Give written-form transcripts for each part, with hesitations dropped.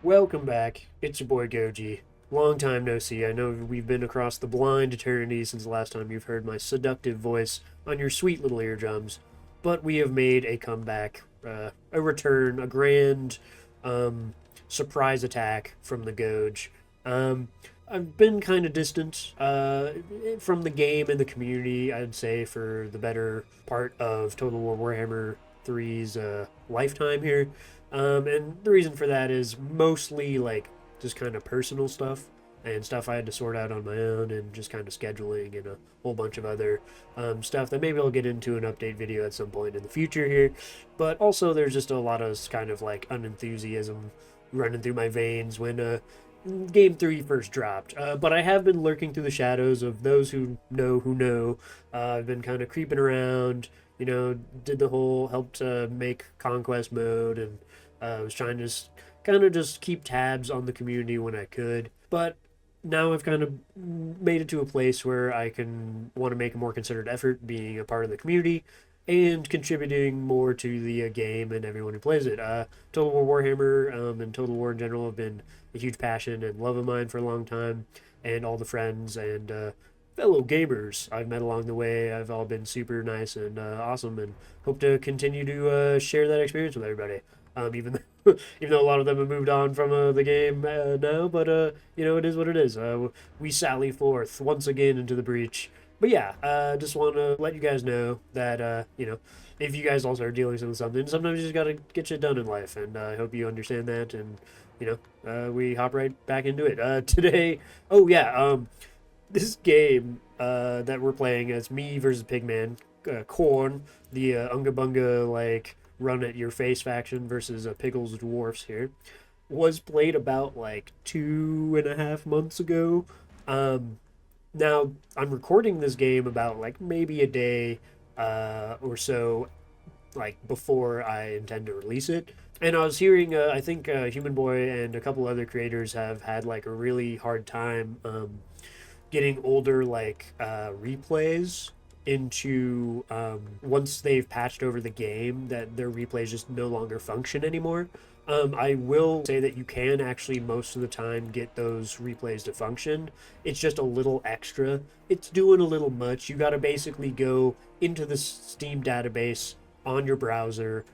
Welcome back. It's your boy Goji. Long time no see. I know we've been across the blind eternity since the last time you've heard my seductive voice on your sweet little eardrums, but we have made a comeback, a return, a grand surprise attack from the Goj. Um, I've been kind of distant from the game and the community, I'd say, for the better part of Total War Warhammer 3's lifetime here. And the reason for that is mostly like just kind of personal stuff and stuff I had to sort out on my own, and just kind of scheduling and a whole bunch of other stuff that maybe I'll get into an update video at some point in the future here. But also, there's just a lot of kind of like unenthusiasm running through my veins when Game 3 first dropped. But I have been lurking through the shadows of those who know who know. I've been kind of creeping around, did the whole, helped make Conquest mode, and was trying to just kind of just keep tabs on the community when I could. But now I've kind of made it to a place where I can want to make a more considered effort being a part of the community and contributing more to the game and everyone who plays it. Total War Warhammer and Total War in general have been a huge passion and love of mine for a long time, and all the friends and fellow gamers I've met along the way have all been super nice and awesome, and hope to continue to share that experience with everybody. Even even though a lot of them have moved on from the game now, but it is what it is. We sally forth once again into the breach. But yeah, just want to let you guys know that if you guys also are dealing with something, sometimes you just gotta get shit done in life, and I hope you understand that. And we hop right back into it today. Oh yeah, this game that we're playing as me versus Pigman, Khorne, the Unga Bunga like run at your face faction versus Pickles Dwarfs here, was played about like 2.5 months ago. Now I'm recording this game about like maybe a day or so like before I intend to release it. And I was hearing, I think Human Boy and a couple other creators have had like a really hard time getting older like replays into once they've patched over the game, that their replays just no longer function anymore. I will say that you can actually most of the time get those replays to function. It's just a little extra. It's doing a little much. You got to basically go into the Steam database on your browser,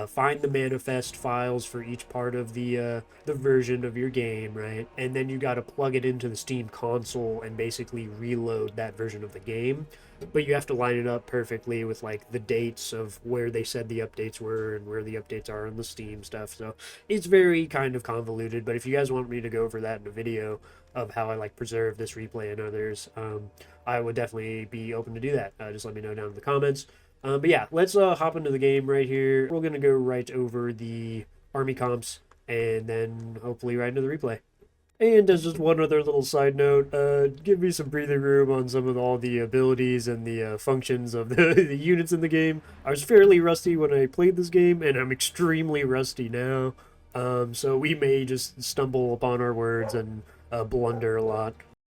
find the manifest files for each part of the version of your game, right? And then you got to plug it into the Steam console and basically reload that version of the game. But you have to line it up perfectly with like the dates of where they said the updates were and where the updates are on the Steam stuff. So it's very kind of convoluted. But if you guys want me to go over that in a video of how I like preserve this replay and others, I would definitely be open to do that. Just let me know down in the comments. But yeah, let's hop into the game right here. We're going to go right over the army comps and then hopefully right into the replay. And as just one other little side note, give me some breathing room on some of all the abilities and the functions of the units in the game. I was fairly rusty when I played this game, and I'm extremely rusty now. So we may just stumble upon our words and blunder a lot.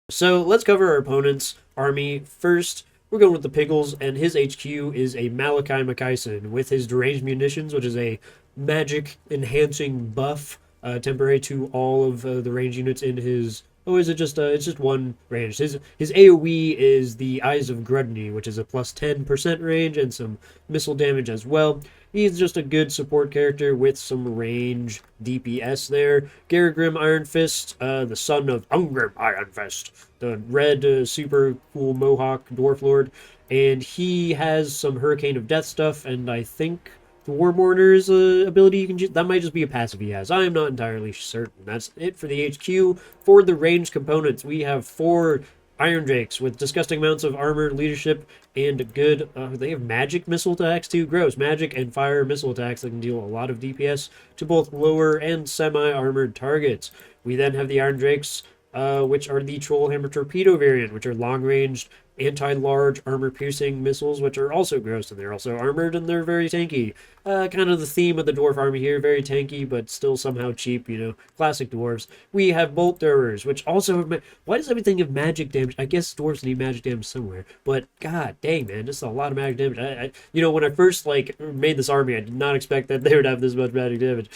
So let's cover our opponent's army first. We're going with the Pickles, and his HQ is a Malachi Makaisen with his deranged munitions, which is a magic enhancing buff, temporary to all of the range units in his. Oh, is it just? It's just one range. His AOE is the Eyes of Grudney, which is a plus 10% range and some missile damage as well. He's just a good support character with some range DPS there. Garagrim Iron Fist, the son of Ungrim Iron Fist, the red super cool Mohawk Dwarf Lord, and he has some Hurricane of Death stuff, and I think the War Mourner's ability you can that might just be a passive he has. I am not entirely certain. That's it for the HQ. For the ranged components, we have 4 Iron Drakes with disgusting amounts of armor, leadership, and good. They have magic missile attacks too. Gross. Magic and fire missile attacks that can deal a lot of DPS to both lower and semi-armored targets. We then have the Iron Drakes, which are the Trollhammer Torpedo variant, which are long-ranged, anti-large, armor-piercing missiles, which are also gross, and they're also armored, and they're very tanky. Kind of the theme of the Dwarf army here, very tanky, but still somehow cheap, classic Dwarves. We have Bolt Throwers, which also have... Why does everything have magic damage? I guess Dwarves need magic damage somewhere, but god dang, man, just a lot of magic damage. When I first, made this army, I did not expect that they would have this much magic damage.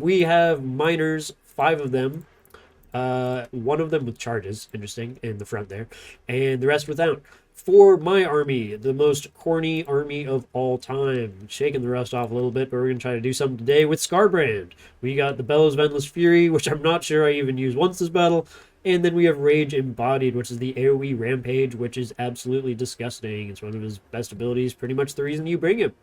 We have Miners, 5 of them. One of them with charges, interesting, in the front there, and the rest without. For my army, the most corny army of all time. Shaking the rust off a little bit, but we're going to try to do something today with Scarbrand. We got the Bellows of Endless Fury, which I'm not sure I even used once this battle. And then we have Rage Embodied, which is the AoE Rampage, which is absolutely disgusting. It's one of his best abilities, pretty much the reason you bring him,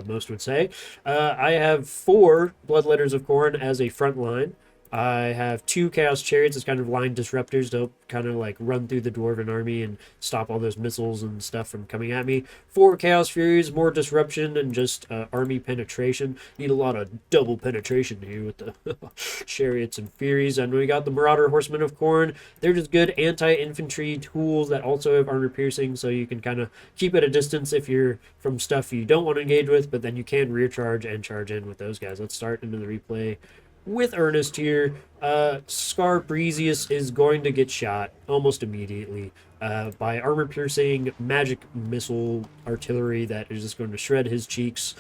most would say. I have 4 Bloodletters of Khorne as a front line. I have 2 Chaos Chariots as kind of line disruptors to kind of like run through the Dwarven army and stop all those missiles and stuff from coming at me. 4 Chaos Furies, more disruption and just army penetration. Need a lot of double penetration here with the Chariots and Furies. And we got the Marauder Horsemen of Khorne. They're just good anti-infantry tools that also have armor piercing, so you can kind of keep at a distance if you're from stuff you don't want to engage with, but then you can rear charge and charge in with those guys. Let's start into the replay with Ernest here. Scarbrisius is going to get shot almost immediately by armor-piercing magic missile artillery that is just going to shred his cheeks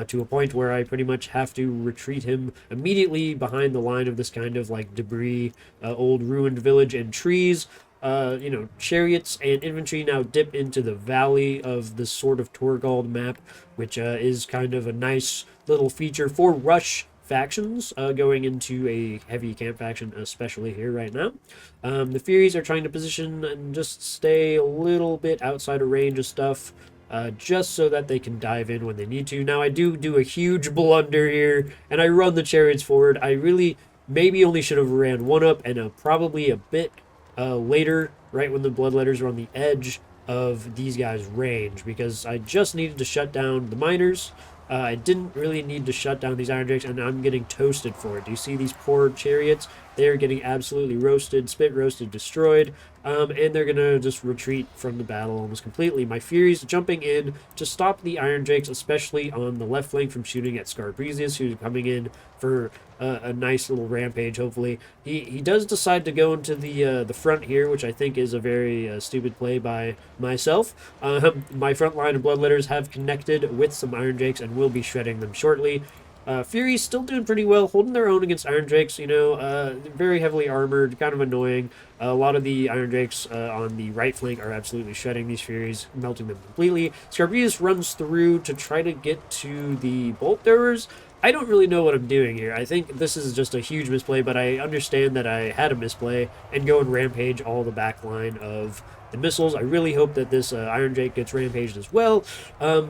to a point where I pretty much have to retreat him immediately behind the line of this kind of like debris, old ruined village and trees. Chariots and infantry now dip into the valley of this sort of Torgald map, which is kind of a nice little feature for rush factions going into a heavy camp faction, especially here right now. The Furies are trying to position and just stay a little bit outside of range of stuff, just so that they can dive in when they need to. Now, I do a huge blunder here, and I run the Chariots forward. I really maybe only should have ran one up and probably a bit later, right when the Bloodletters are on the edge of these guys' range, because I just needed to shut down the miners. I didn't really need to shut down these Iron Drakes, and I'm getting toasted for it. Do you see these poor Chariots? They're getting absolutely roasted, spit roasted, destroyed, and they're going to just retreat from the battle almost completely. My Furies jumping in to stop the Iron Drakes, especially on the left flank, from shooting at Scarbrisius, who's coming in for a nice little rampage, hopefully. He does decide to go into the front here, which I think is a very stupid play by myself. My front line of Bloodletters have connected with some Iron Drakes and will be shredding them shortly. Fury's still doing pretty well, holding their own against Iron Drakes, very heavily armored, kind of annoying. A lot of the Iron Drakes on the right flank are absolutely shredding these Furies, melting them completely. Scarbrius runs through to try to get to the Bolt Throwers. I don't really know what I'm doing here. I think this is just a huge misplay, but I understand that I had a misplay and go and rampage all the back line of the missiles. I really hope that this Iron Drake gets rampaged as well,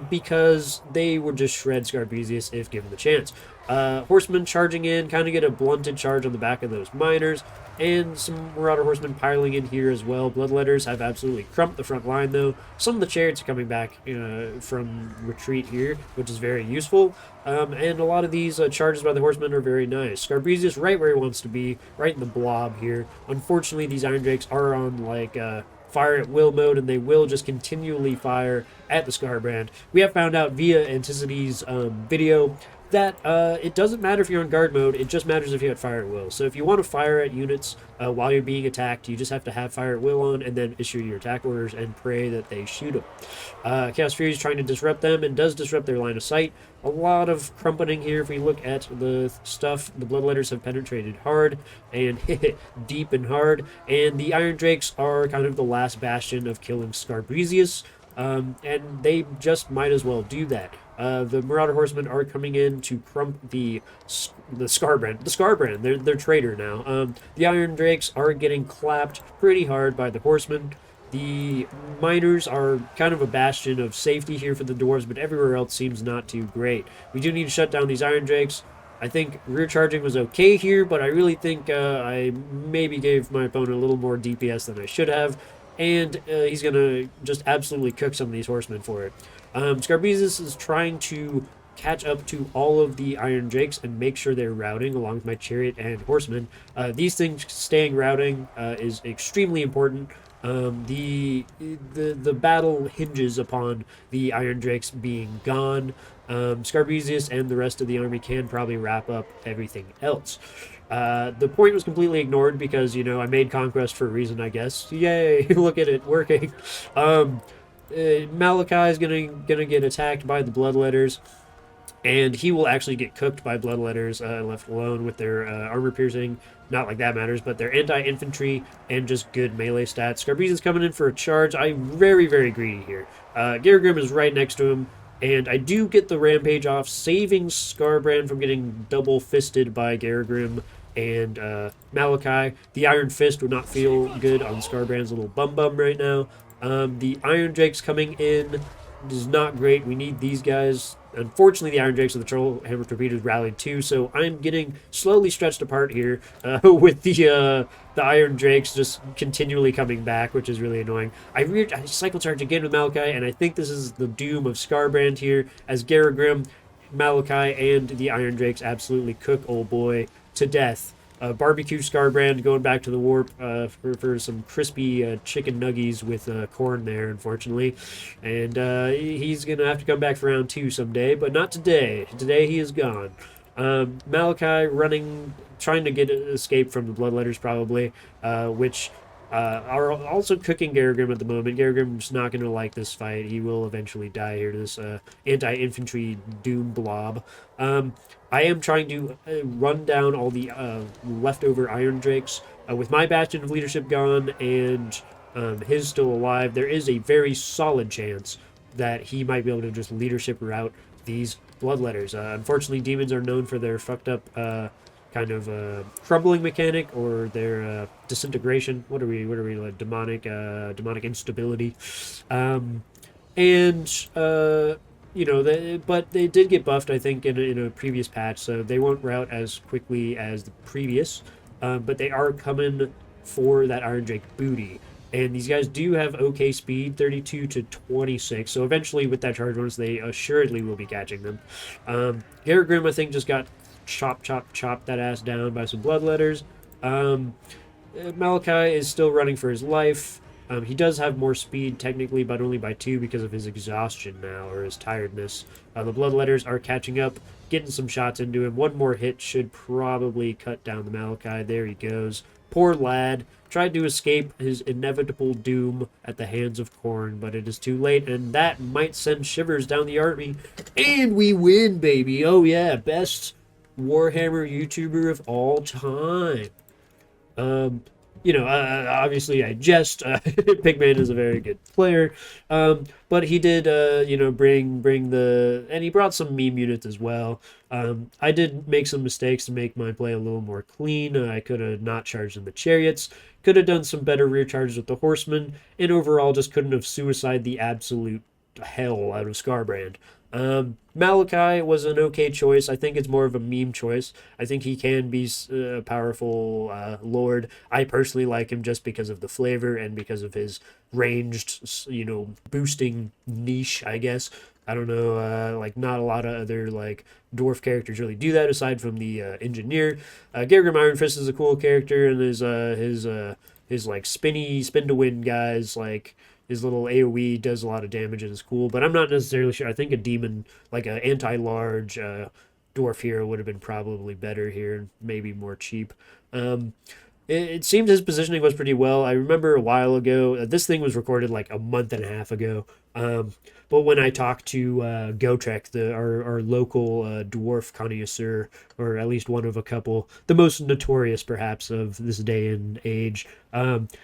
because they would just shred Scarbrisius if given the chance. Horsemen charging in, kind of get a blunted charge on the back of those miners, and some Marauder Horsemen piling in here as well. Bloodletters have absolutely crumped the front line, though. Some of the Chariots are coming back from retreat here, which is very useful. And a lot of these charges by the Horsemen are very nice. Scarbrisius right where he wants to be, right in the blob here. Unfortunately, these Iron Drakes are on, fire at will mode, and they will just continually fire at the Scarbrand. We have found out via Anticity's video that it doesn't matter if you're on guard mode, it just matters if you have fire at will. So if you want to fire at units while you're being attacked, you just have to have fire at will on and then issue your attack orders and pray that they shoot them. Chaos Fury is trying to disrupt them and does disrupt their line of sight. A lot of crumpeting here. If we look at the stuff, the Bloodletters have penetrated hard and hit deep and hard, and the Iron Drakes are kind of the last bastion of killing Scarbrisius, and they just might as well do that. The Marauder Horsemen are coming in to crump the Scarbrand. The Scarbrand, they're traitor now. The Iron Drakes are getting clapped pretty hard by the Horsemen. The miners are kind of a bastion of safety here for the Dwarves, but everywhere else seems not too great. We do need to shut down these Iron Drakes. I think rear charging was okay here, but I really think I maybe gave my opponent a little more DPS than I should have, and he's going to just absolutely cook some of these Horsemen for it. Scarbrisius is trying to catch up to all of the Iron Drakes and make sure they're routing along with my Chariot and Horsemen. These things staying routing is extremely important. The battle hinges upon the Iron Drakes being gone. Scarbrisius and the rest of the army can probably wrap up everything else. The point was completely ignored because, I made Conquest for a reason, I guess. Yay, look at it working. Malachi is gonna get attacked by the Bloodletters, and he will actually get cooked by bloodletters, left alone with their armor piercing. Not like that matters, but their anti-infantry and just good melee stats. Scarbeezen's coming in for a charge. I'm very, very greedy here. Garagrim is right next to him, and I do get the rampage off, saving Scarbrand from getting double-fisted by Garagrim and Malachi. The Iron Fist would not feel good on Scarbrand's little bum right now. The Iron Drake's coming in is not great. We need these guys. Unfortunately, the Iron Drakes and the Troll Hammer Torpedoes rallied too, so I'm getting slowly stretched apart here with the Iron Drakes just continually coming back, which is really annoying. I cycle charge again with Malachi, and I think this is the doom of Scarbrand here, as Garagrim, Malachi, and the Iron Drakes absolutely cook old boy to death. Barbecue Scarbrand going back to the warp for some crispy chicken nuggies with Khorne there, unfortunately. And he's going to have to come back for round 2 someday, but not today. Today he is gone. Malachi running, trying to get escape from the Bloodletters probably, which are also cooking Garagrim at the moment. Garagrim's not going to like this fight. He will eventually die here to this anti-infantry doom blob. I am trying to run down all the leftover Iron Drakes. With my Bastion of Leadership gone and his still alive, there is a very solid chance that he might be able to just leadership route these Bloodletters. Unfortunately, demons are known for their fucked up kind of crumbling mechanic or their disintegration. What are we like? Demonic instability. But they did get buffed, I think, in a previous patch, so they won't route as quickly as the previous. But they are coming for that Iron Drake booty. And these guys do have okay speed, 32 to 26. So eventually, with that charge bonus, they assuredly will be catching them. Garagrim, I think, just got chop that ass down by some Bloodletters. Malachi is still running for his life. He does have more speed, technically, but only by 2 because of his exhaustion now, or his tiredness. The Bloodletters are catching up, getting some shots into him. One more hit should probably cut down the Malachi. There he goes. Poor lad. Tried to escape his inevitable doom at the hands of Khorne, but it is too late, and that might send shivers down the army. And we win, baby! Oh yeah, best Warhammer YouTuber of all time. Obviously I jest. Pigman is a very good player, but he did, bring and he brought some meme units as well. I did make some mistakes to make my play a little more clean. I could have not charged in the chariots, could have done some better rear charges with the horsemen, and overall just couldn't have suicide the absolute hell out of Scarbrand. Malachi was an okay choice. I think it's more of a meme choice. I think he can be a powerful lord. I personally like him just because of the flavor and because of his ranged, boosting niche, I guess. I don't know, not a lot of other, dwarf characters really do that aside from the engineer. Garagrim Iron Fist is a cool character, and his spin to win guys, his little AoE does a lot of damage and is cool, but I'm not necessarily sure. I think a demon, like an anti-large dwarf hero, would have been probably better here and maybe more cheap. It seemed his positioning was pretty well. I remember a while ago, this thing was recorded like a month and a half ago, but when I talked to Gotrek, our local dwarf connoisseur, or at least one of a couple, the most notorious perhaps of this day and age,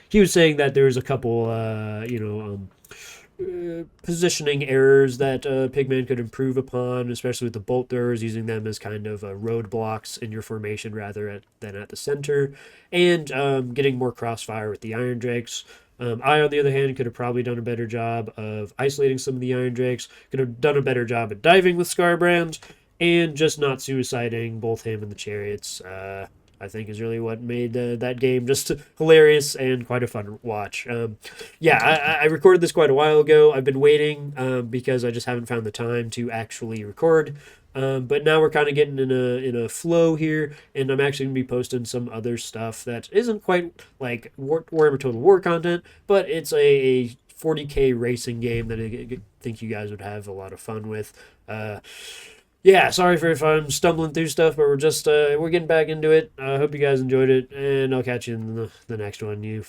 he was saying that there was a couple, positioning errors that Pigman could improve upon, especially with the bolt throwers, using them as kind of roadblocks in your formation rather than at the center, and getting more crossfire with the Iron Drakes. I, on the other hand, could have probably done a better job of isolating some of the Iron Drakes, could have done a better job at diving with Scarbrand, and just not suiciding both him and the chariots. I think is really what made that game just hilarious and quite a fun watch. I recorded this quite a while ago. I've been waiting because I just haven't found the time to actually record. But now we're kind of getting in a flow here, and I'm actually going to be posting some other stuff that isn't quite like Warhammer Total War content, but it's a 40k racing game that I think you guys would have a lot of fun with. Sorry if I'm stumbling through stuff, but we're getting back into it. I hope you guys enjoyed it, and I'll catch you in the next one. You